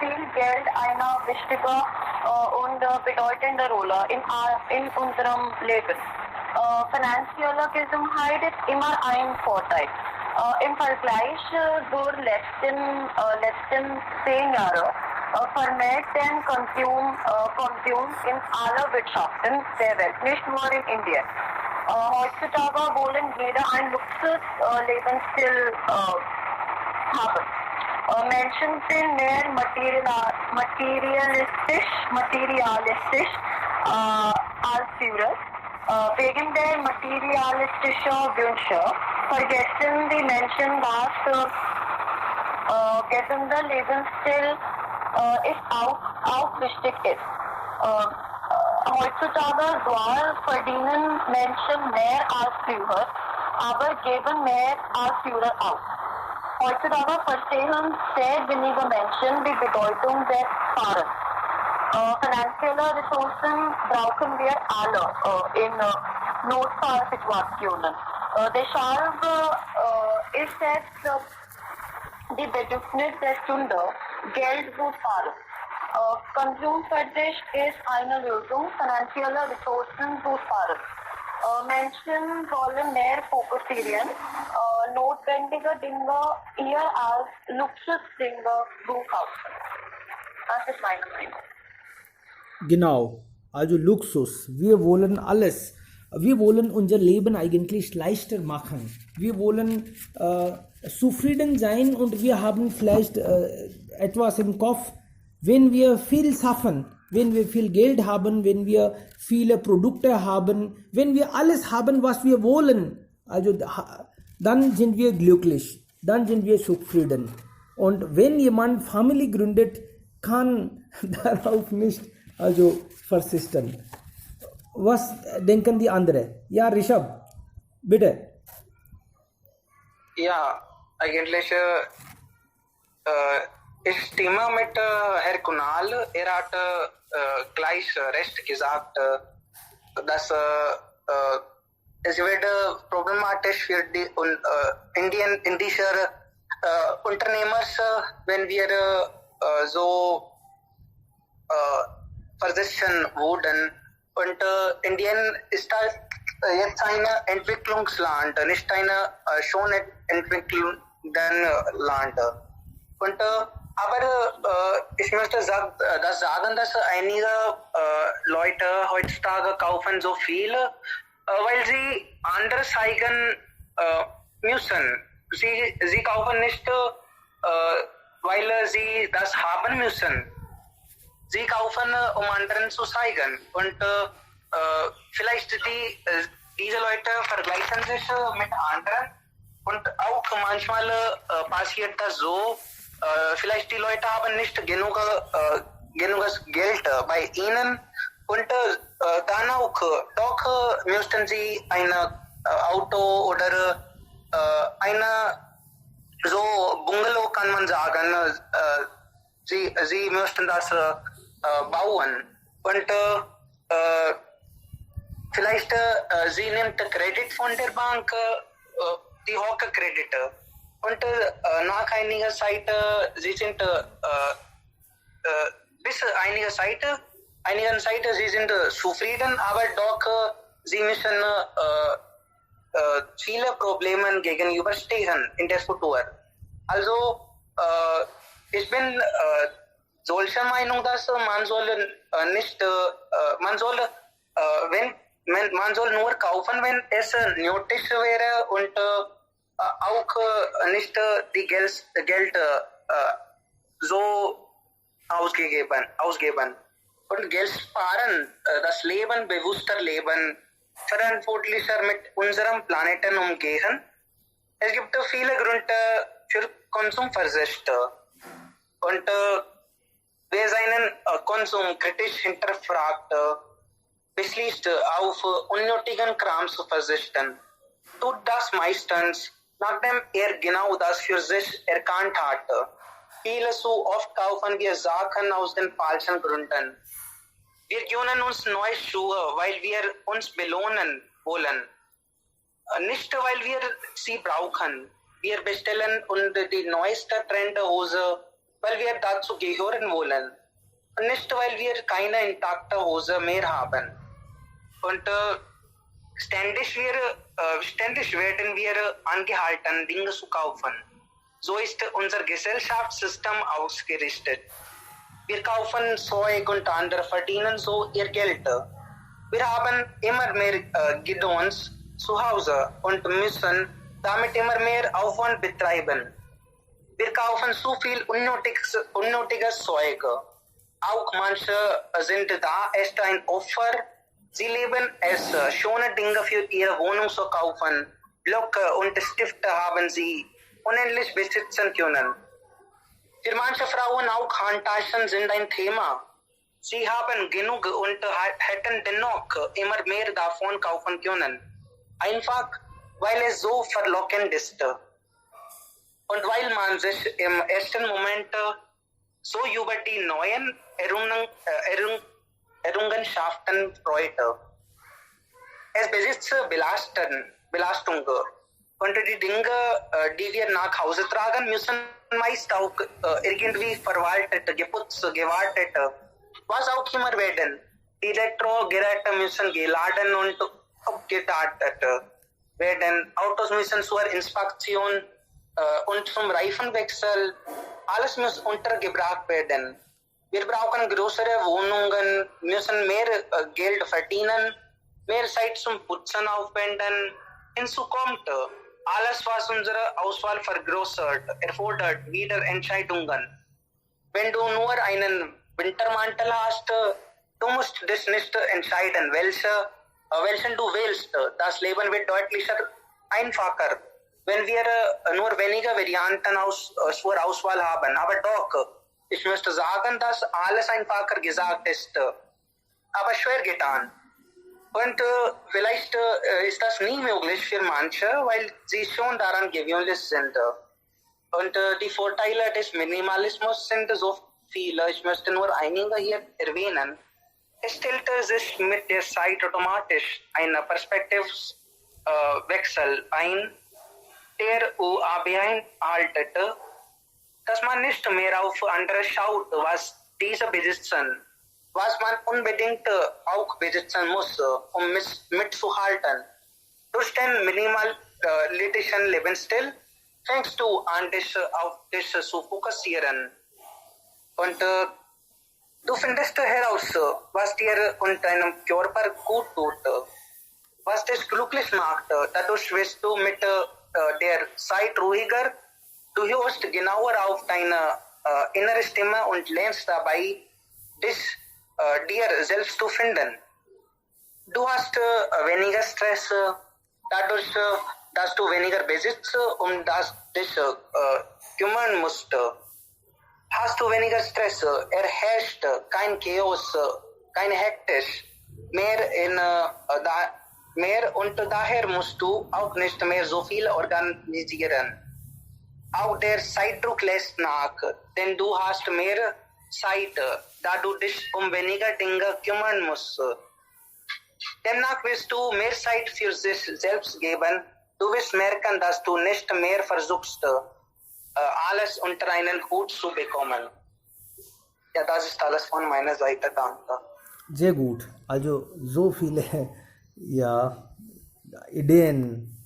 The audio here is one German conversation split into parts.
viel Geld einer wichtige und bedeutende Rolle in unserem Leben. Finanzielle Gesundheit ist immer ein Vorteil. Im Vergleich zur letzten 10 Jahre vermehrt den Konsum in aller Wirtschaften der Welt, nicht nur in Indien. Heutzutage wollen jeder ein Luxus-Lebensstil haben. Menschen sind mehr materialistisch als früher. Wegen der materialistischen Wünsche vergessen die Menschen, dass gesunder Lebensstil auch wichtig ist. Heutzutage verdienen Menschen mehr als früher, aber geben mehr als früher aus. Heutzutage verstehen sehr wenige Menschen die Bedeutung des Sparens. Finanzielle Ressourcen brauchen wir alle in Notfallsituationen. Deshalb ist es die Bedürfnis der Stunde, Geld zu sparen. Konsumverzicht ist eine Lösung, finanzielle Ressourcen zu sparen. Menschen sollen mehr fokussieren, notwendige Dinge eher als Luxusdinge zu kaufen. Das ist meine Meinung. Genau, also Luxus. Wir wollen alles. Wir wollen unser Leben eigentlich leichter machen. Wir wollen zufrieden sein und wir haben vielleicht etwas im Kopf. Wenn wir viel schaffen, wenn wir viel Geld haben, wenn wir viele Produkte haben, wenn wir alles haben, was wir wollen, also dann sind wir glücklich, dann sind wir zufrieden. Und wenn jemand Familie gründet, kann darauf nicht also verzichten. Was denken die anderen? Ja, Rishabh, bitte. Ja, eigentlich ich stimme mit Herr Kunal. Hat gleich recht gesagt, dass es wird problematisch für die indische Unternehmer, wenn wir so versetzen würden. Und Indien ist halt jetzt ein Entwicklungsland, nicht ein schon entwickeltes Land. Und aber ich möchte das sagen, dass einige Leute heutzutage kaufen so viel, weil sie andere zeigen müssen. Sie kaufen nicht, weil sie das haben müssen. Sie kaufen, um anderen zu zeigen. Und vielleicht diese Leute vergleichen sich mit anderen. Und auch manchmal passiert das so, vielleicht die Leute haben nicht genug Geld bei ihnen. Und dann auch, doch müssten sie ein Auto oder eine so Bungalow, kann man sagen, sie müssten das bauen. Und vielleicht sie nimmt Kredit von der Bank, die hohe Kredite. Und nach einiger Zeit, sie sind bis einiger Zeit, sie sind zufrieden, aber doch sie müssen viele Probleme gegenüberstehen in der Futur. Also ich bin solcher Meinung, dass man soll nicht, man soll nur kaufen, wenn es nötig wäre und auch nicht die Geld so ausgeben. Und Geld sparen, das Leben, bewusster Leben, verantwortlicher mit unserem Planeten umgehen. Es gibt viele Gründe für Konsumverzicht. Und wer seinen Konsum kritisch hinterfragt, beschließt auf unnötigen Kram zu verzichten, tut das meistens, nachdem genau das für sich erkannt hat. Viel zu oft kaufen wir Sachen aus den falschen Gründen. Wir gönnen uns neue Schuhe, weil wir uns belohnen wollen. Nicht, weil wir sie brauchen. Wir bestellen und die neueste Trendhose, weil wir dazu gehören wollen. Und nicht, weil wir keine intakte Hose mehr haben. Und ständig werden wir angehalten, Dinge zu kaufen. So ist unser Gesellschaftssystem ausgerichtet. Wir kaufen Zeug und andere verdienen so ihr Geld. Wir haben immer mehr Gedöns zu Hause und müssen damit immer mehr Aufwand betreiben. Wir kaufen zu viel unnötiges Zeug. Auch manche sind da erst ein Opfer. Sie lieben es, schöne Dinge für ihre Wohnung zu kaufen. Blöcke und Stifte haben sie unendlich besitzen können. Für manche Frauen auch Handtaschen sind ein Thema. Sie haben genug und hätten dennoch immer mehr davon kaufen können. Einfach, weil es so verlockend ist. Und weil man sich im ersten Moment so über die neuen Errungenschaften freut. Es besitzt Belastung. Und die Dinge, die wir nach Hause tragen, müssen meist auch irgendwie verwaltet, geputzt, gewartet, was auch immer werden. Elektrogeräte müssen geladen und abgetartet werden. Autos müssen zur Inspektion und zum Reifenwechsel. Alles muss untergebracht werden. Wir brauchen größere Wohnungen, müssen mehr Geld verdienen, mehr Zeit zum Putzen aufwenden. Hinzu kommt, alles, was unsere Auswahl vergrößert, erfordert wieder Entscheidungen. Wenn du nur einen Wintermantel hast, du musst dich nicht entscheiden, welchen du wählst. Das Leben wird deutlicher einfacher, wenn wir nur weniger Varianten zur Auswahl haben. Aber doch, ich möchte sagen, dass alles einfacher gesagt ist, aber schwer getan. Und vielleicht ist das nie möglich für manche, weil sie schon daran gewöhnt sind. Und die Vorteile des Minimalismus sind so viele. Ich möchte nur einige hier erwähnen. Es stellte sich mit der Zeit automatisch ein Perspektivwechsel ein, der beinhaltete, dass man nicht mehr auf andere schaut, was diese besitzen, was man unbedingt auch besitzen muss, um mitzuhalten. Durch den minimalistischen Lebensstil fängst du an, dich auf dich zu fokussieren. Und du findest heraus, was dir und deinem Körper gut tut, was dich glücklich macht. Dadurch wirst du mit der Zeit ruhiger. Du hörst genauer auf deine innere Stimme und lernst dabei, dich dir selbst zu finden. Du hast weniger Stress, dadurch, dass du weniger besitzt, um das dich kümmern musst. Hast du weniger Stress, herrscht kein Chaos, kein Hektisch mehr und daher musst du auch nicht mehr so viel organisieren. Auch der Zeitdruck lässt nach, denn du hast mehr Zeit, da du dich um weniger Dinge kümmern musst. Demnach wirst du mehr Zeit für sich selbst geben. Du wirst merken, dass du nicht mehr versuchst, alles unter einen Hut zu bekommen. Ja, das ist alles von meiner Seite. Danke. Sehr gut. Also so viele Ideen,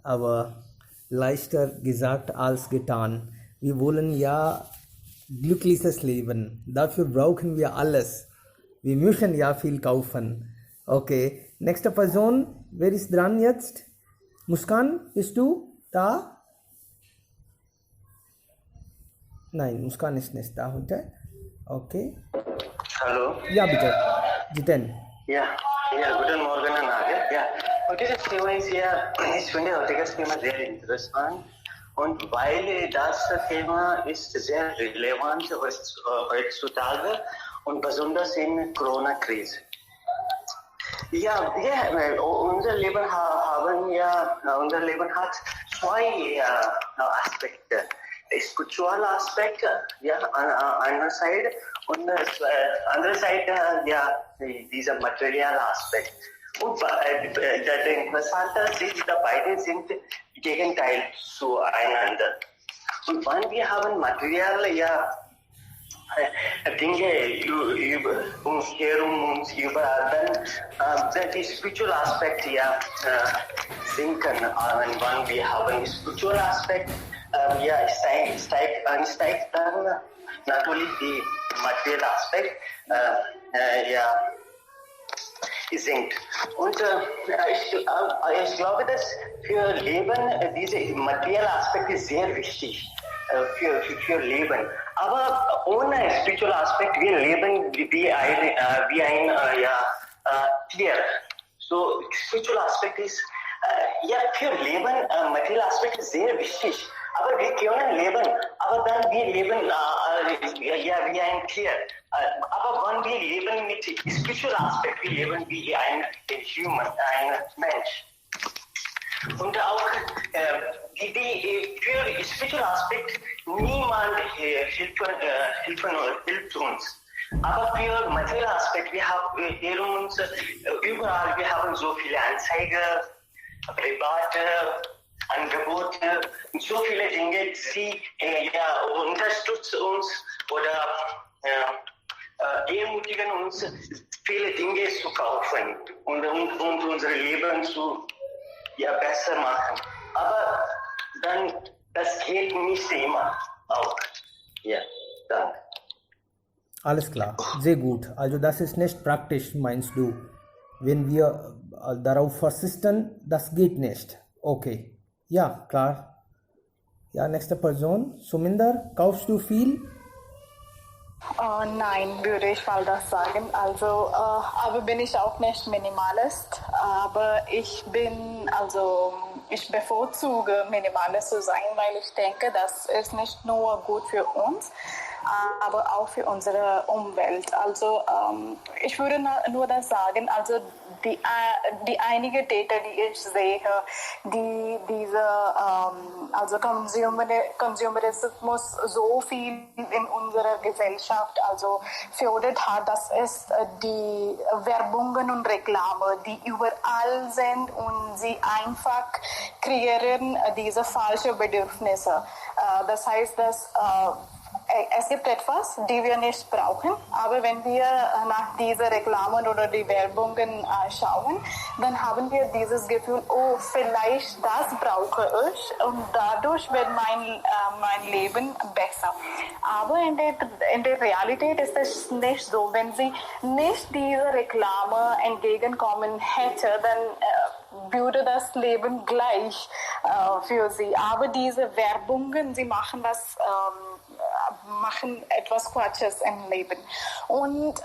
aber leichter gesagt als getan. Wir wollen ja glückliches Leben. Dafür brauchen wir alles. Wir müssen ja viel kaufen. Okay. Nächste Person. Wer ist dran jetzt? Muskan, bist du da? Nein, Muskan ist nicht da heute. Okay. Hallo. Ja, bitte. Jiten. Ja, guten Morgen an alle. Ja, und dieses Thema ist ich finde heutiges Thema sehr interessant. Und weil das Thema ist sehr relevant heutzutage und besonders in Corona-Krise. Ja, unser Leben hat zwei Aspekte. Spiritual Aspekt, an einer Seite und andere Seite, dieser materielle Aspekt. Und das Interessante ist, beide sind Gegenteil zueinander. Und wenn wir haben materielle Dinge uns überall, dann die spiritual aspect ja sinken. Und wenn wir haben spiritual aspect, ja steigt dann natürlich die materielle Aspekt ja sinkt. Und ich glaube, dass für Leben diese materielle Aspekt ist sehr wichtig für Leben. Aber ohne spiritual Aspekt wir leben wie ein Tier. So spiritual Aspekt ist ja für Leben materielle Aspekt ist sehr wichtig. Aber wir können leben, aber dann wir leben wie ein Tier. Aber wenn wir leben mit spiritual Aspekt, wir leben wie ein Human, ein Mensch. Und auch für spiritual Aspekt, niemand hilft uns. Aber für materielle Aspekt, wir haben uns überall, wir haben so viele Anzeigen, private Angebote, so viele Dinge, die unterstützen uns oder ermutigen uns, viele Dinge zu kaufen und unser Leben zu besser machen. Aber dann, das geht nicht immer auch. Ja, danke. Alles klar, sehr gut. Also das ist nicht praktisch, meinst du? Wenn wir darauf persisten, das geht nicht. Okay. Ja, klar. Ja, nächste Person. Suminder, kaufst du viel? Nein, würde ich mal das sagen. Also, aber bin ich auch nicht Minimalist. Aber ich bevorzuge Minimalist zu sein, weil ich denke, das ist nicht nur gut für uns, aber auch für unsere Umwelt. Also, ich würde nur das sagen, also die einige Data, die ich sehe, die also Consumerismus so viel in unserer Gesellschaft also fördert hat, das ist die Werbungen und Reklame, die überall sind und sie einfach kreieren diese falschen Bedürfnisse. Das heißt, dass es gibt etwas, die wir nicht brauchen, aber wenn wir nach diesen Reklamen oder die Werbungen schauen, dann haben wir dieses Gefühl, oh, vielleicht das brauche ich und dadurch wird mein Leben besser. Aber in der Realität ist es nicht so. Wenn sie nicht diese Reklame entgegenkommen hätte, dann würde das Leben gleich für sie. Aber diese Werbungen, sie machen etwas Quatsches im Leben. Und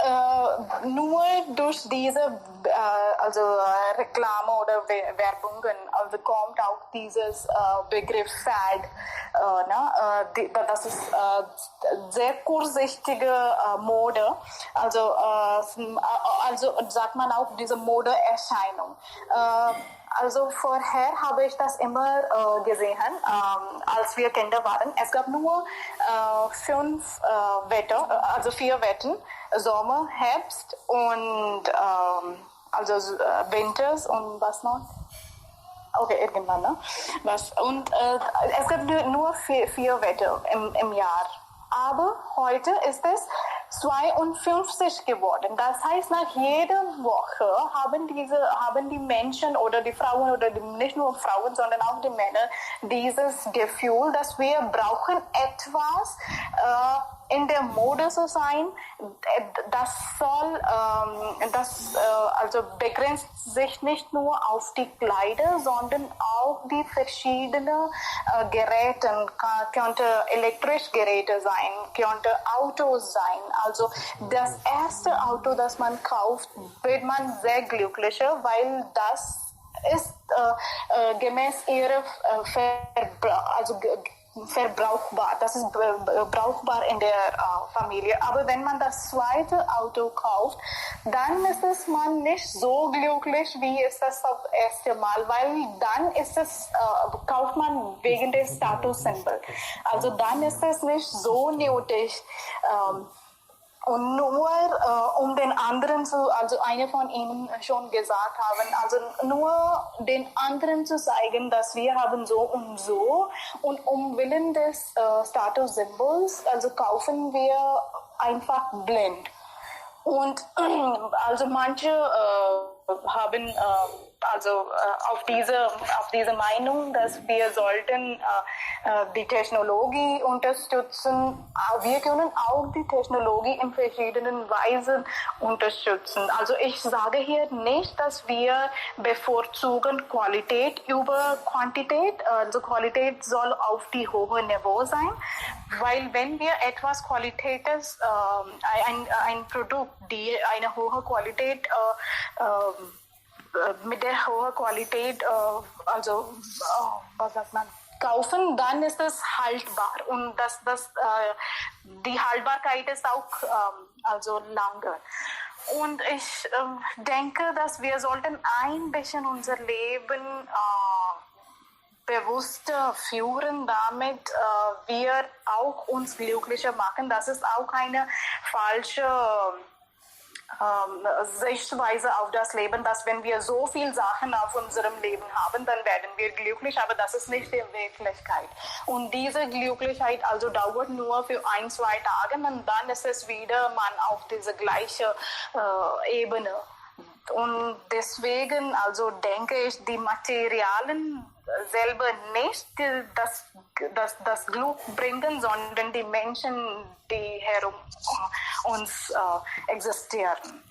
nur durch diese Reklame oder Werbungen kommt auch dieses Begriff Fad. Das ist sehr kurzsichtige Mode. Also sagt man auch diese Modeerscheinung. Also vorher habe ich das immer gesehen, als wir Kinder waren. Es gab nur 4 Wetten, Sommer, Herbst und Winters und was noch? Okay, irgendwann, ne? Und es gab nur 4 Wetter im Jahr. Aber heute ist es 52 geworden. Das heißt, nach jeder Woche haben die Menschen oder die Frauen oder nicht nur Frauen, sondern auch die Männer dieses Gefühl, dass wir brauchen etwas in der Mode zu sein. Das begrenzt sich nicht nur auf die Kleider, sondern auch die verschiedenen Geräte. Könnte elektrische Geräte sein, könnte Autos sein. Also das erste Auto, das man kauft, wird man sehr glücklicher, weil das ist gemäß ihrer verbrauchbar. Das ist brauchbar in der Familie. Aber wenn man das zweite Auto kauft, dann ist man nicht so glücklich, wie es das erste Mal, weil dann kauft man wegen des Statussymbol. Also dann ist es nicht so nötig. Und nur um den anderen also eine von Ihnen schon gesagt haben, also nur den anderen zu zeigen, dass wir haben so und um Willen des Statussymbols, also kaufen wir einfach blind. Und also manche haben auf diese Meinung, dass wir sollten die Technologie unterstützen. Wir können auch die Technologie in verschiedenen Weisen unterstützen. Also ich sage hier nicht, dass wir bevorzugen Qualität über Quantität. Also Qualität soll auf die hohe Niveau sein, weil wenn wir etwas Qualitätes, ein Produkt, die eine hohe Qualität mit der hohen Qualität, was sagt man, kaufen, dann ist es haltbar und die Haltbarkeit ist auch also lange. Und ich denke, dass wir sollten ein bisschen unser Leben bewusster führen, damit wir auch uns glücklicher machen. Das ist auch eine falsche Sichtweise auf das Leben, dass wenn wir so viele Sachen auf unserem Leben haben, dann werden wir glücklich, aber das ist nicht die Wirklichkeit. Und diese Glücklichkeit also dauert nur für 1-2 Tage und dann ist es wieder man auf diese gleiche Ebene. Und deswegen also denke ich, die Materialien selber nicht das Glück bringen, sondern die Menschen, die herum uns existieren.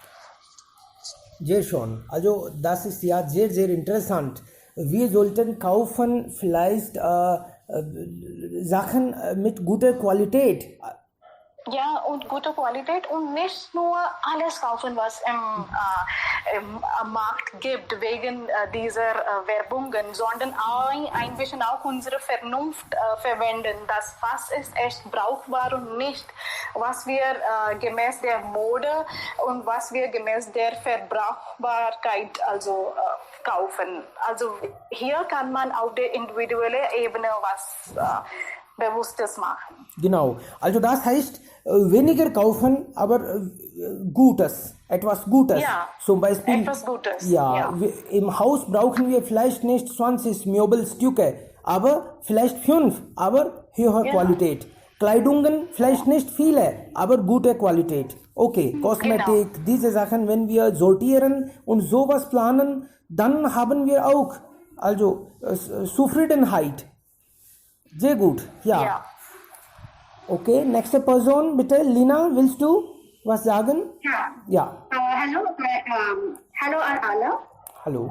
Sehr schön. Also das ist ja sehr, sehr interessant. Wir sollten kaufen vielleicht Sachen mit guter Qualität. Ja, und gute Qualität und nicht nur alles kaufen, was im Markt gibt, wegen dieser Werbungen, sondern ein bisschen auch unsere Vernunft verwenden. Das, was ist echt brauchbar und nicht, was wir gemäß der Mode und was wir gemäß der Verbrauchbarkeit also kaufen. Also hier kann man auf der individuellen Ebene was Bewusstes machen. Genau. Also das heißt, weniger kaufen, aber Gutes, etwas Gutes. Ja, zum Beispiel, etwas Gutes. Ja, im Haus brauchen wir vielleicht nicht 20 Möbelstücke, aber vielleicht 5, aber höhere Qualität. Kleidungen vielleicht nicht viele, aber gute Qualität. Okay, Kosmetik, diese Sachen, wenn wir sortieren und sowas planen, dann haben wir auch also Zufriedenheit. Sehr gut, ja. Okay, nächste Person, bitte. Lina, willst du was sagen? Ja. Hallo an alle. Hallo.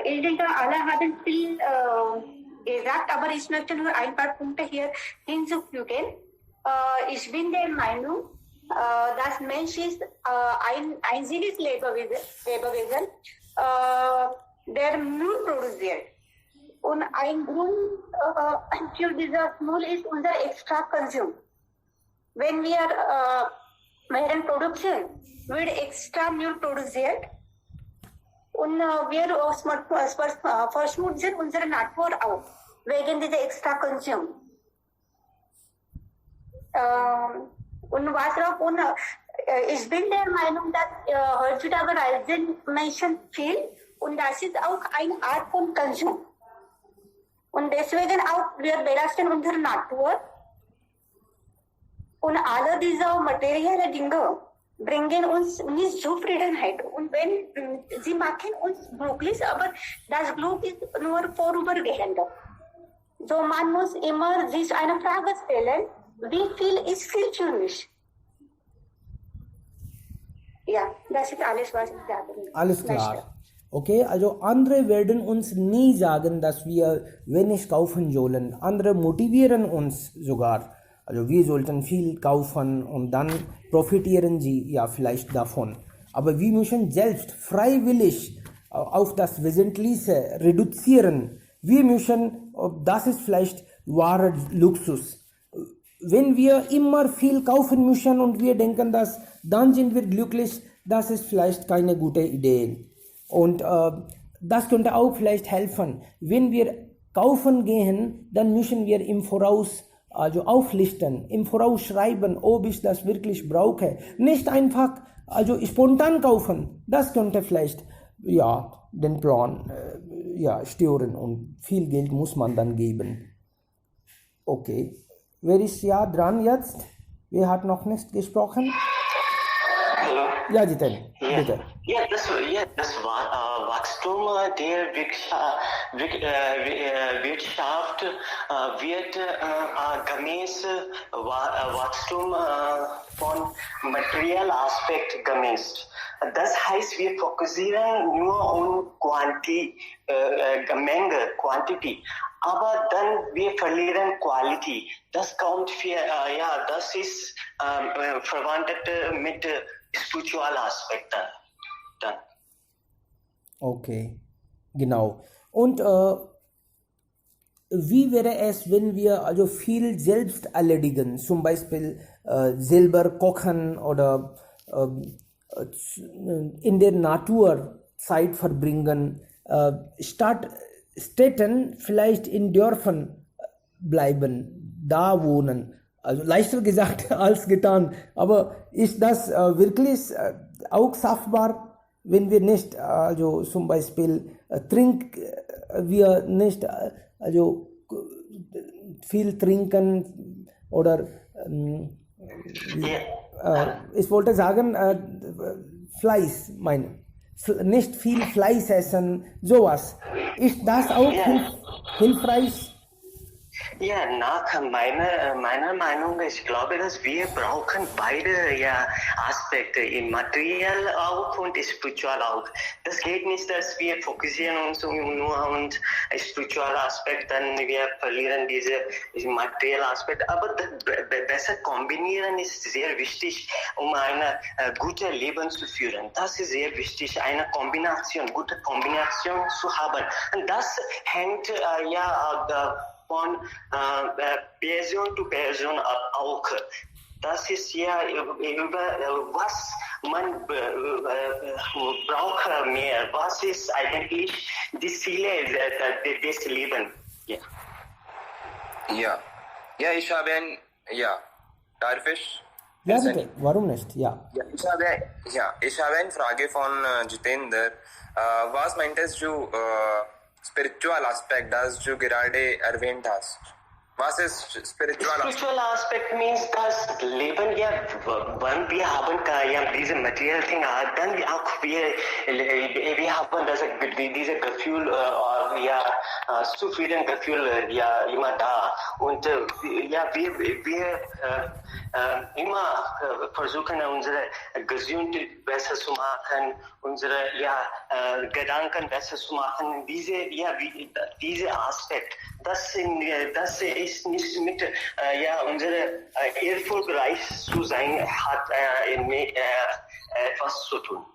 Ich denke, alle haben viel gesagt, aber ich möchte nur ein paar Punkte hier hinzufügen. Ich bin der Meinung, dass Mensch ist ein einziges Lebewesen, der Müll produziert. Und ein Grund für dieses Müll ist unser Extra-Konsum. Wenn wir während Produktion wird extra Müll produziert und wir verschmutzen unsere Natur auch, wegen dieser Extra-Konsum. Und ich bin der Meinung, dass heutzutage reisen Menschen viel und das ist auch eine Art von Konsum. Und deswegen auch, wir belasten unsere Natur. Und alle diese materiellen Dinge bringen uns nicht Zufriedenheit. Und wenn sie machen uns glücklich, aber das Glück ist nur vorübergehend. So, man muss immer sich eine Frage stellen, wie viel ist viel für mich? Ja, das ist alles, was ich sagen will. Alles klar. Okay, also andere werden uns nie sagen, dass wir wenig kaufen sollen. Andere motivieren uns sogar. Also wir sollten viel kaufen und dann profitieren sie ja vielleicht davon. Aber wir müssen selbst freiwillig auf das Wesentliche reduzieren. Wir müssen, das ist vielleicht wahrer Luxus. Wenn wir immer viel kaufen müssen und wir denken, dass dann sind wir glücklich, das ist vielleicht keine gute Idee. Und das könnte auch vielleicht helfen. Wenn wir kaufen gehen, dann müssen wir im Voraus also auflisten, im Voraus schreiben, ob ich das wirklich brauche. Nicht einfach also spontan kaufen. Das könnte vielleicht ja den Plan stören und viel Geld muss man dann geben. Okay, wer ist ja dran jetzt? Wer hat noch nicht gesprochen? Hallo? Ja, Jiten, bitte. Das Wachstum der Wirtschaft wird gemäß Wachstum von materiellen Aspekt gemessen. Das heißt, wir fokussieren nur auf Menge, Quantity. Aber dann wir verlieren Quality. Das kommt das ist verwandt mit spirituellen Aspekten. Dann. Okay, genau. Und wie wäre es, wenn wir also viel selbst erledigen, zum Beispiel selber kochen oder in der Natur Zeit verbringen, statt Städten vielleicht in Dörfern bleiben, da wohnen. Also leichter gesagt als getan. Aber ist das wirklich auch schaffbar, wenn wir nicht, also zum Beispiel wir nicht also viel trinken oder ich wollte sagen, Fleisch, nicht viel Fleisch essen, sowas. Ist das auch hilfreich? Ja, nach meiner Meinung, ich glaube, dass wir brauchen beide Aspekte, materiell auch und spirituell auch. Das geht nicht, dass wir fokussieren uns nur auf spirituelle Aspekte, dann wir verlieren diese materielle Aspekte. Aber besser kombinieren ist sehr wichtig, um ein gutes Leben zu führen. Das ist sehr wichtig, eine gute Kombination zu haben. Und das hängt von Person zu Person auch. Das ist was man braucht mehr. Was ist eigentlich die Ziele des Lebens? Ich habe darf ich? Ja, bitte. Warum nicht? Ja. Ich habe eine Frage von Jitendra. Was meintest du spiritual Aspekt, das du gerade erwähnt hast? Was ist spiritual Aspekt? Spiritual Aspect means das Leben, wenn wir haben diese material Dinge, dann wir haben diese Gefühl, zufrieden Gefühl, immer da. Und wir immer versuchen, unsere Gesundheit besser zu machen, unsere Gedanken besser zu machen. Diese Aspekt, das ist nicht mit unsere erfolgreich zu sein hat etwas zu tun.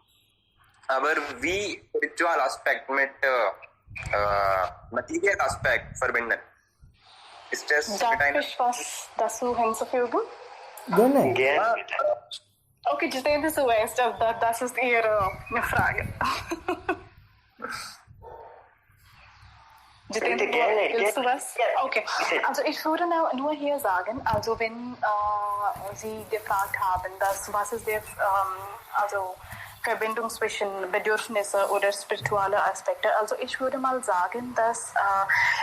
Aber wie spiritual Aspekt mit material Aspekt verbinden? Ist das Darf ich was dazu hinzufügen? Gerne. Okay, Jitendra zuerst, das ist Ihre Frage. Jitendra, willst du was? Okay, also ich würde nur hier sagen, also wenn Sie gefragt haben, was ist der Verbindung zwischen Bedürfnisse oder spirituelle Aspekte. Also ich würde mal sagen, dass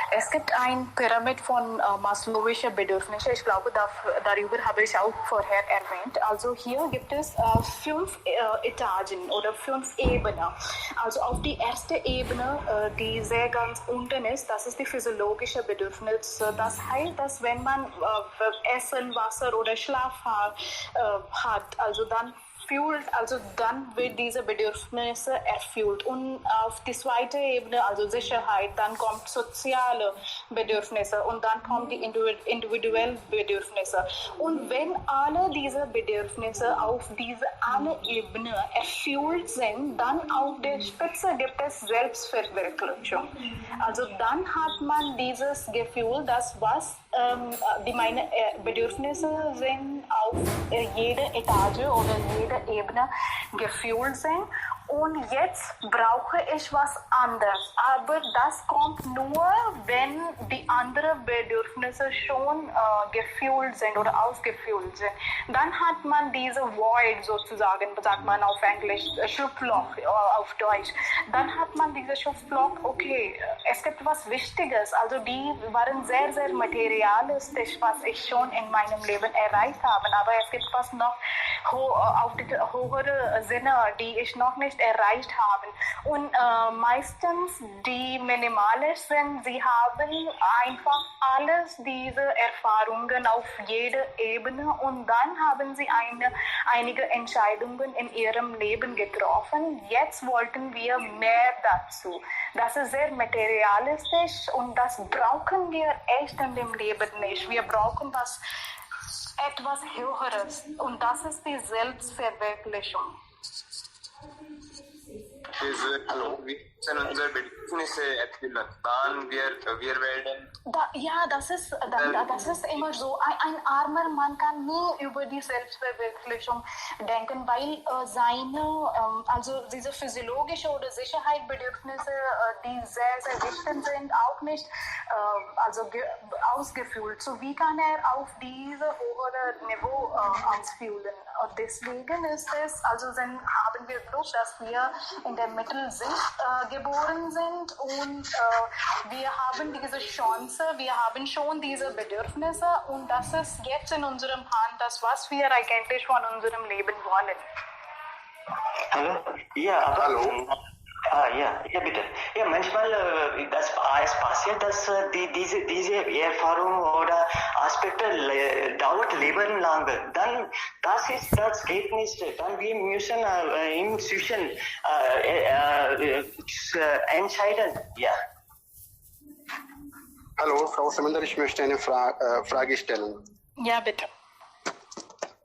es gibt ein Pyramid von Maslow'sche Bedürfnisse. Ich glaube, darüber habe ich auch vorher erwähnt. Also hier gibt es 5 Etagen oder 5 Ebenen. Also auf die erste Ebene, die sehr ganz unten ist, das ist die physiologische Bedürfnisse. Das heißt, dass wenn man Essen, Wasser oder Schlaf hat, also dann wird diese Bedürfnisse erfüllt. Und auf die zweite Ebene, also Sicherheit, dann kommt soziale Bedürfnisse und dann kommen die individuellen Bedürfnisse. Und wenn alle diese Bedürfnisse auf diese eine Ebene erfüllt sind, dann auf der Spitze gibt es Selbstverwirklichung. Also dann hat man dieses Gefühl, dass meine Bedürfnisse sind auf jeder Etage oder jeder Ebene gefühlt sind und jetzt brauche ich was anderes. Aber das kommt nur, wenn die anderen Bedürfnisse schon gefühlt sind oder ausgefüllt sind. Dann hat man diese Void sozusagen, sagt man auf Englisch, Schlupfloch auf Deutsch. Dann hat man diese Schlupfloch, okay, es gibt was Wichtiges. Also die waren sehr, sehr materialistisch, was ich schon in meinem Leben erreicht habe. Aber es gibt was noch auf die höhere Sinne, die ich noch nicht erreicht habe. Und meistens die minimalisch sind, sie haben einfach alles diese Erfahrungen auf jeder Ebene und dann haben sie einige Entscheidungen in ihrem Leben getroffen. Jetzt wollten wir mehr dazu. Das ist sehr materialistisch und das brauchen wir echt in dem Leben nicht. Wir brauchen etwas Höheres und das ist die Selbstverwirklichung. Wir sind unsere Bedürfnisse erfüllen. Dann wir werden. Das ist immer so. Ein armer Mann kann nie über die Selbstverwirklichung denken, weil also diese physiologische oder Sicherheitsbedürfnisse, die sehr, sehr wichtig sind, auch nicht ausgefüllt. So wie kann er auf diese höhere Niveau ausfüllen? Und deswegen ist es, haben wir Glück, dass wir in der Mittelschicht geboren sind und wir haben diese Chance, wir haben schon diese Bedürfnisse und das ist jetzt in unserem Hand, das was wir eigentlich von unserem Leben wollen. Hallo? Ja, aber... Hallo? Ja, bitte. Ja, manchmal es passiert, dass diese Erfahrung oder Aspekte dauert lebenlang. Dann das geht nicht. Dann wir müssen inzwischen entscheiden. Ja. Hallo, Frau Samander, ich möchte eine Frage stellen. Ja, bitte.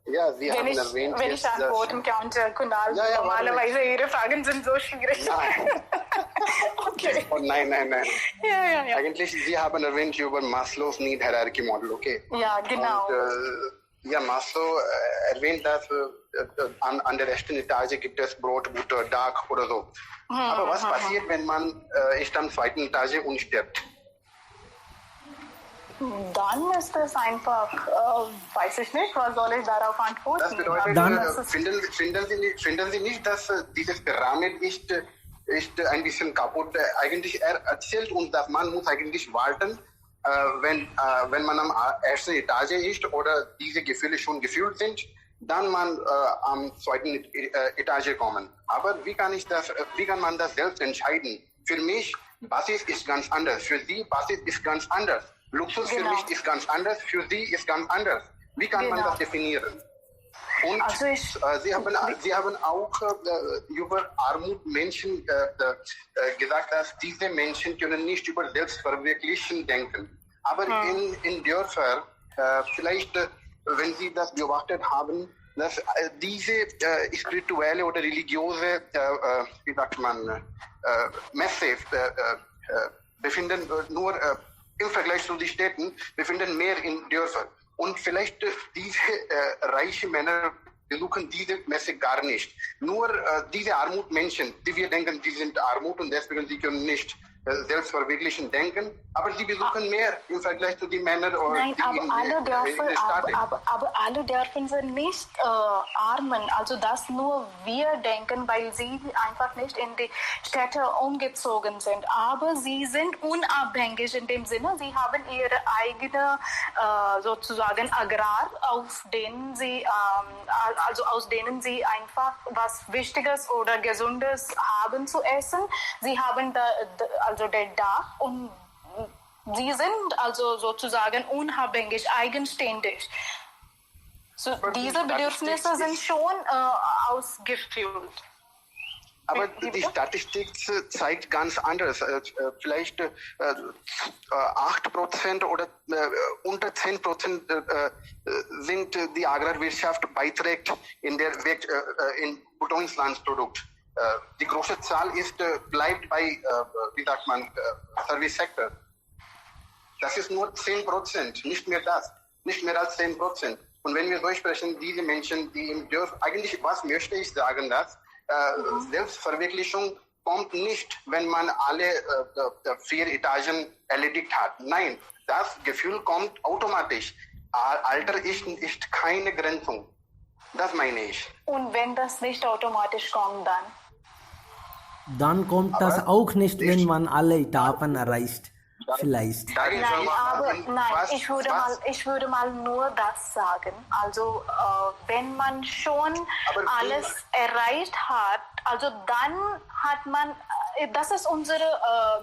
Ja, Sie haben erwähnt, wenn ich antworten kann, Kunal, normalerweise Ihre Fragen sind so schwierig. Nein. Okay. Oh, nein. Ja. Eigentlich, Sie haben erwähnt über Maslows Need Hierarchy Model, okay? Ja, genau. Und, Maslow erwähnt, dass an der ersten Etage gibt es Brot, Butter, Dach oder so. Aber was passiert, wenn man ist am zweiten Etage und stirbt? Dann ist es einfach, weiß ich nicht, was soll ich darauf antworten? Das bedeutet, finden Sie nicht, dass dieses Pyramid ist ein bisschen kaputt? Eigentlich erzählt uns, dass man muss eigentlich warten, wenn man am ersten Etage ist oder diese Gefühle schon gefühlt sind, dann man am zweiten Etage kommen. Aber wie kann man das selbst entscheiden? Für mich, Basis ist ganz anders. Für Sie, Basis ist ganz anders. Luxus für mich ist ganz anders, für Sie ist ganz anders. Wie kann man das definieren? Und also Sie haben auch über Armutmenschen gesagt, dass diese Menschen können nicht über Selbstverwirklichen denken. Aber in Dörfern, vielleicht, wenn Sie das beobachtet haben, dass diese spirituelle oder religiöse, wie sagt man, Message befinden nur im Vergleich zu den Städten, befinden mehr in Dörfern. Und vielleicht diese reichen Männer besuchen diese Messe gar nicht. Nur diese Armutmenschen, die wir denken, die sind Armut und deswegen sie können nicht selbstverwirklichen denken, aber sie besuchen mehr im Vergleich zu den Männern oder nein, die aber in alle Dörfer sind nicht Armen, also das nur wir denken, weil sie einfach nicht in die Städte umgezogen sind, aber sie sind unabhängig in dem Sinne, sie haben ihre eigene sozusagen Agrar, aus denen sie einfach was Wichtiges oder Gesundes haben zu essen. Sie haben also der Dach und sie sind also sozusagen unabhängig, eigenständig. So, diese Bedürfnisse sind schon ausgefüllt. Aber die Statistik zeigt ganz anders. Vielleicht 8% oder unter 10% sind die Agrarwirtschaft beiträgt in Bruttoinlandsprodukt. Die große Zahl bleibt bei, wie sagt man, Service Sector. Das ist nur 10%, nicht mehr als 10%. Und wenn wir so sprechen, diese Menschen, die im Dorf, eigentlich, was möchte ich sagen, dass Selbstverwirklichung kommt nicht, wenn man alle 4 Etagen erledigt hat. Nein, das Gefühl kommt automatisch. Alter ist keine Grenzung. Das meine ich. Und wenn das nicht automatisch kommt, dann? Dann kommt das Aber auch nicht, wenn man alle Etappen erreicht. Vielleicht. Nein, aber nein, ich würde mal nur das sagen. Also wenn man schon alles erreicht hat, also dann hat man, das ist unser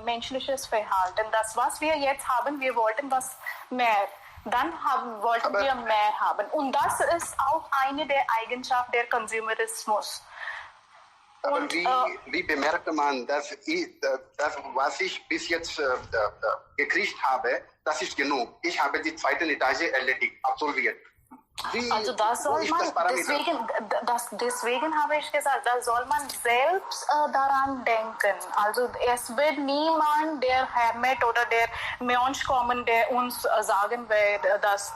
menschliches Verhalten. Das, was wir jetzt haben, wir wollten was mehr. Dann wollten wir mehr haben. Und das ist auch eine der Eigenschaften der Konsumerismus. Aber wie bemerkt man, dass das, was ich bis jetzt gekriegt habe, das ist genug. Ich habe die 2. Etage erledigt, absolviert. Also das soll man, deswegen habe ich gesagt, da soll man selbst daran denken. Also es wird niemand, der Hermet oder der Mensch kommen, der uns sagen wird, dass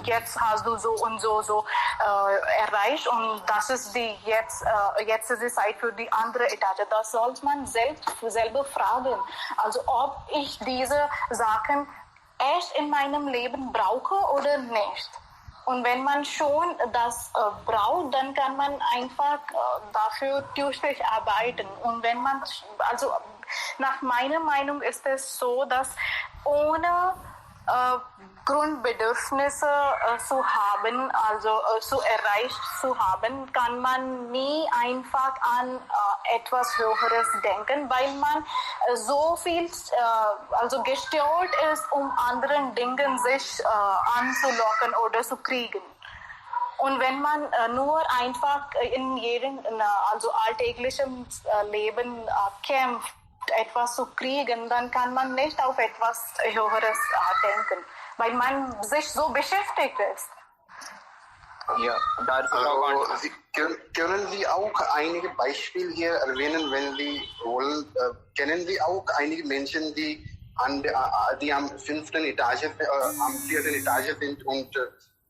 jetzt hast du so und so erreicht und das ist jetzt ist die Zeit für die andere Etage. Das soll man selber fragen. Also ob ich diese Sachen echt in meinem Leben brauche oder nicht. Und wenn man schon das braucht, dann kann man einfach dafür tüchtig arbeiten. Und wenn man, also nach meiner Meinung ist es so, dass ohne Grundbedürfnisse zu haben, also zu erreicht zu haben, kann man nie einfach an etwas Höheres denken, weil man so viel also gestört ist, um anderen Dingen sich anzulocken oder zu kriegen. Und wenn man nur einfach in jedem also alltäglichen Leben kämpft, etwas zu kriegen, dann kann man nicht auf etwas Höheres denken, weil man sich so beschäftigt ist. Ja, also, können Sie auch einige Beispiele hier erwähnen, wenn Sie wollen? Kennen Sie auch einige Menschen, die am 5. Etage, am 4. Etage sind und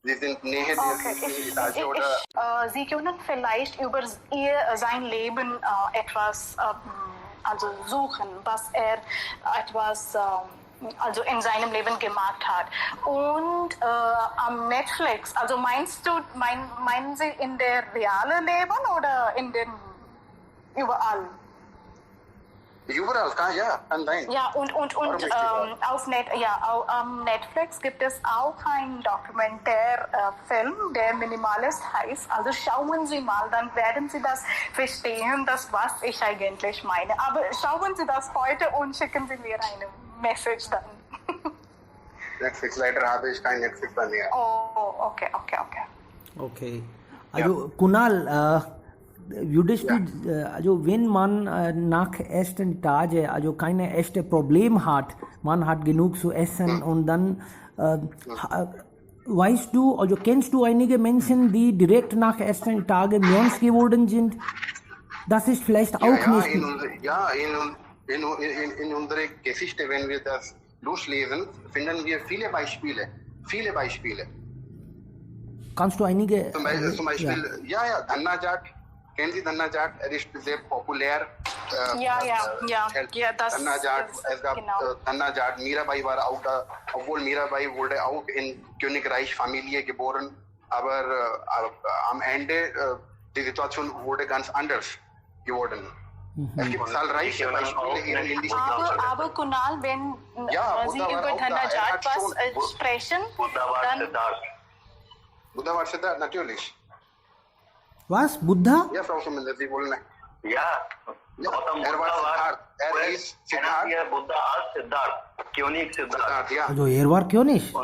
sie sind näher der 5. Etage? Oder? Sie können vielleicht über sein Leben etwas also suchen, was er etwas also in seinem Leben gemacht hat. Und am Netflix, also meinen Sie in der realen Leben oder in den überall? Überall, ja, kann sein. Ja, und auf Netflix gibt es auch einen Dokumentärfilm, der Minimalist heißt. Also schauen Sie mal, dann werden Sie das verstehen, was ich eigentlich meine. Aber schauen Sie das heute und schicken Sie mir eine Message dann. Netflix, leider habe ich kein Netflix bei mir. Oh, okay. Okay. Also Kunal, würdest du, also wenn man nach ersten Tage, also keine echte Problem hat, man hat genug zu essen und dann weißt du, also kennst du einige Menschen, die direkt nach ersten Tagen Mensch geworden sind? Das ist vielleicht auch nicht. In unserer Geschichte, wenn wir das durchlesen, finden wir viele Beispiele. Kannst du einige? Zum Beispiel, Dhanna Jat. Kennen Sie Dhanna Jat? Er ist sehr populär. Es gab Dhanna Jat. Mirabai war auch da, obwohl Mirabai wurde auch in Königreich-Familie geboren. Aber am Ende, die Situation wurde ganz anders geworden. Es gibt zahlreiche Beispiele in indischen Kulturen. Aber Kunal, wenn Sie über Dhanna Jat was sprechen, dann... Buddha war Siddharth, natürlich. Was? Buddha? Ja, Frau Suminder, Sie wollen... Ja, er war Siddharth. Er ist Siddharth. Buddha als Siddharth. König Siddharth. Ja. Also war König.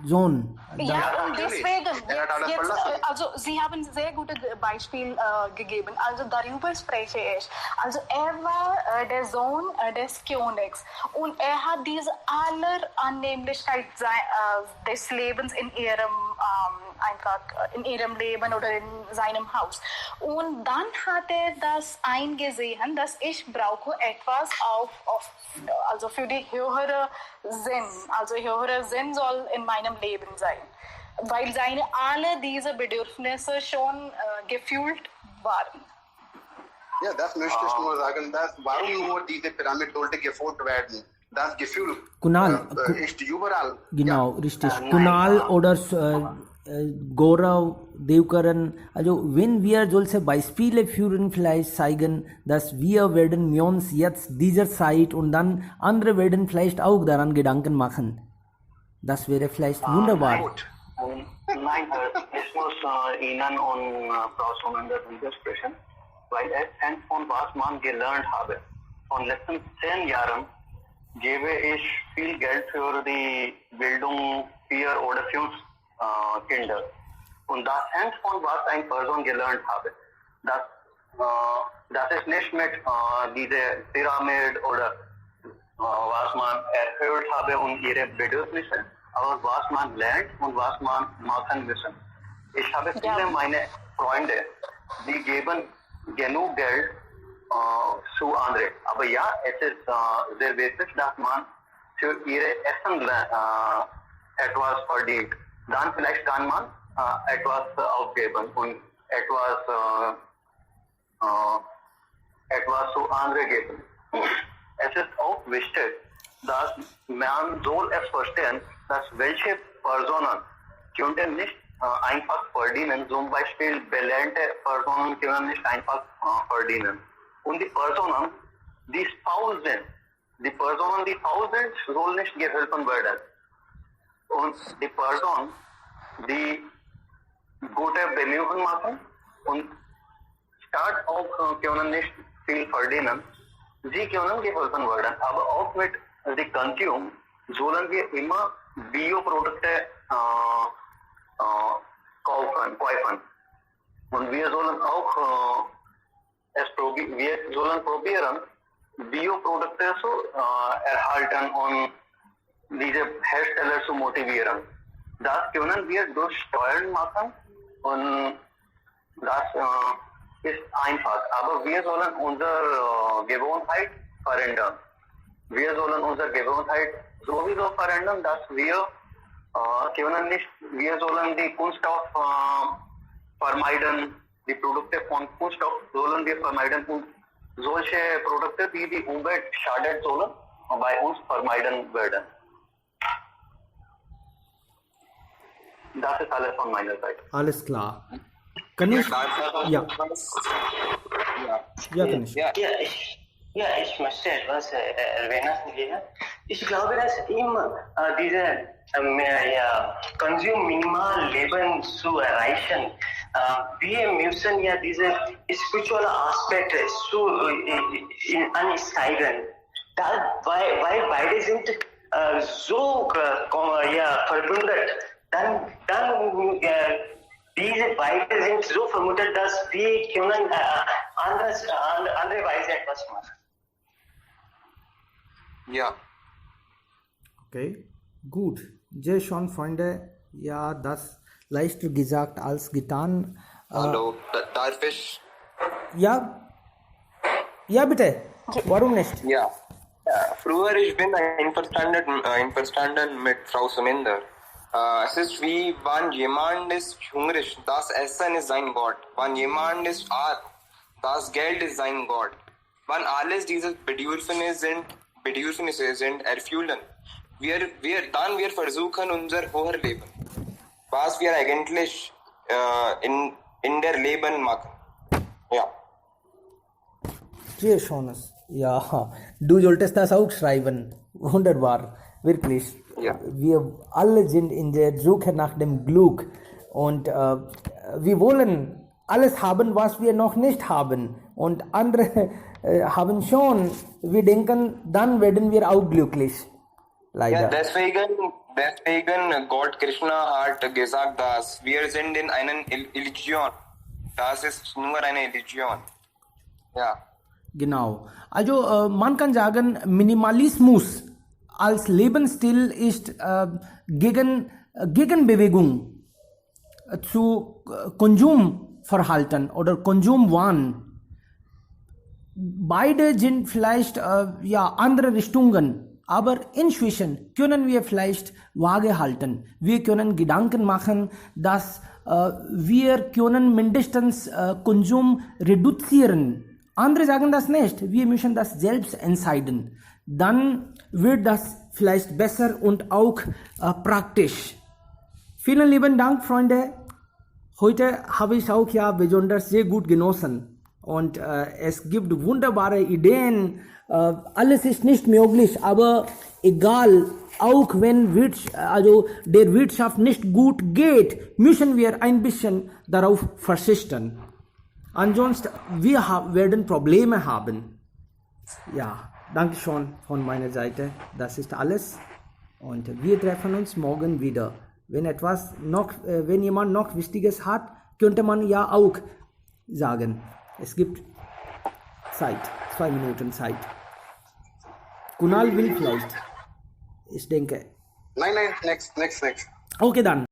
Sohn. Ja, und natürlich. deswegen, Er hat alles verlassen. also Sie haben ein sehr gutes Beispiel gegeben, also darüber spreche ich. Also er war der Sohn des Königs und er hat diese Annehmlichkeit des Lebens in ihrem Leben oder in seinem Haus. Und dann hat er das eingesehen, dass ich brauche etwas also für die höhere Sinn. Also höhere Sinn soll in meinem Leben sein. Weil alle diese Bedürfnisse schon gefühlt waren. Ja, das möchte ich nur sagen, dass warum nur diese Pyramid sollte gefolgt werden. Das Gefühl Kunal, ist überall. genau, richtig. Kunal oder Gaurav, Devkaran, also wenn wir solche Beispiele führen vielleicht zeigen, dass wir werden uns jetzt dieser Zeit und dann andere werden vielleicht auch daran Gedanken machen. Das wäre vielleicht wunderbar. Gut. Nein, ich muss Ihnen und Frau Sunander sprechen, weil es von was man gelernt habe. Von letzten 10 Jahren gebe ich viel Geld für die Bildung 4 oder 5 Kinder. Und das hängt von was eine Person gelernt habe. Das ist nicht mit dieser Pyramid oder was man erhöht habe und ihre Bedürfnisse, aber was man lernt und was man machen müssen. Ich habe viele meine Freunde, die geben genug Geld zu anderen. Aber ja, es ist sehr wichtig, dass man für ihre Essen etwas verdient. Dann vielleicht kann man etwas aufgeben und etwas zu anderen geben. Es ist auch wichtig, dass man soll es verstehen, dass welche Personen können nicht einfach verdienen. Zum Beispiel belernte Personen können nicht einfach verdienen. Und die Personen, die faul sind, soll nicht geholfen werden. Und die Personen, die gute Bemühungen machen und Staat auch können nicht viel verdienen, sie können geholfen werden. Aber auch mit die Konsum sollen wir immer Bioprodukte kaufen. Und wir sollen auch probieren, Bioprodukte zu erhalten und diese Hersteller zu motivieren. Das können wir durch Steuern machen und das ist einfach. Aber wir sollen unsere Gewohnheit verändern. Wir sollen unsere Gewohnheit sowieso verändern, dass wir sollen die Kunststoff vermeiden, die Produkte von Kunststoff sollen wir vermeiden und solche Produkte, die die Umwelt schadet, sollen bei uns vermeiden werden. Das ist alles von meiner Seite. Alles klar. Kann ich? Ja. Ja, kann ich. Ich möchte etwas erwähnen hier. Ich glaube, dass immer diese Konsum-Minimal-Leben zu erreichen, wir müssen ja diese spirituelle Aspekte ansteigen. Weil beide sind so verbunden, dann diese beide sind so vermutet, dass wir können andere Weise etwas machen. Ja. Okay, gut. Sehr schön, Freunde. Ja, das leichter gesagt als getan. Hallo, darf ich? Ja, bitte. Warum nicht? Ja. Früher ich bin einverstanden mit Frau Suminder. Es ist wie, wenn jemand ist hungrig, das Essen ist sein Gott. Wenn jemand ist arm, das Geld ist sein Gott. Wenn alles diese Bedürfnisse sind erfüllen, wir versuchen unser höheres Leben. Was wir eigentlich in der Leben machen. Ja. Sehr schönes. Ja, du solltest das auch schreiben. Wunderbar. Wirklich. Ja. Wir alle sind in der Suche nach dem Glück und wir wollen alles haben, was wir noch nicht haben und andere haben schon. Wir denken, dann werden wir auch glücklich. Leider. Ja, deswegen Gott Krishna hat gesagt, dass wir sind in einer Religion. Das ist nur eine Religion. Ja. Genau. Also man kann sagen, Minimalismus als Lebensstil ist Gegenbewegung zu Konsumverhalten oder Konsumwahn. Beide sind vielleicht andere Richtungen, aber inzwischen können wir vielleicht vage halten. Wir können Gedanken machen, dass wir können mindestens Konsum reduzieren Andere sagen das nicht. Wir müssen das selbst entscheiden. Dann wird das vielleicht besser und auch praktisch. Vielen lieben Dank, Freunde. Heute habe ich auch ja besonders sehr gut genossen. Und es gibt wunderbare Ideen. Alles ist nicht möglich, aber egal, auch wenn der Wirtschaft nicht gut geht, müssen wir ein bisschen darauf verzichten. Ansonsten, wir werden Probleme haben. Ja, danke schon von meiner Seite. Das ist alles. Und wir treffen uns morgen wieder. Wenn jemand noch Wichtiges hat, könnte man ja auch sagen. Es gibt Zeit, 2 Minuten Zeit. Kunal will vielleicht. Ich denke. Nein, next. Okay, dann.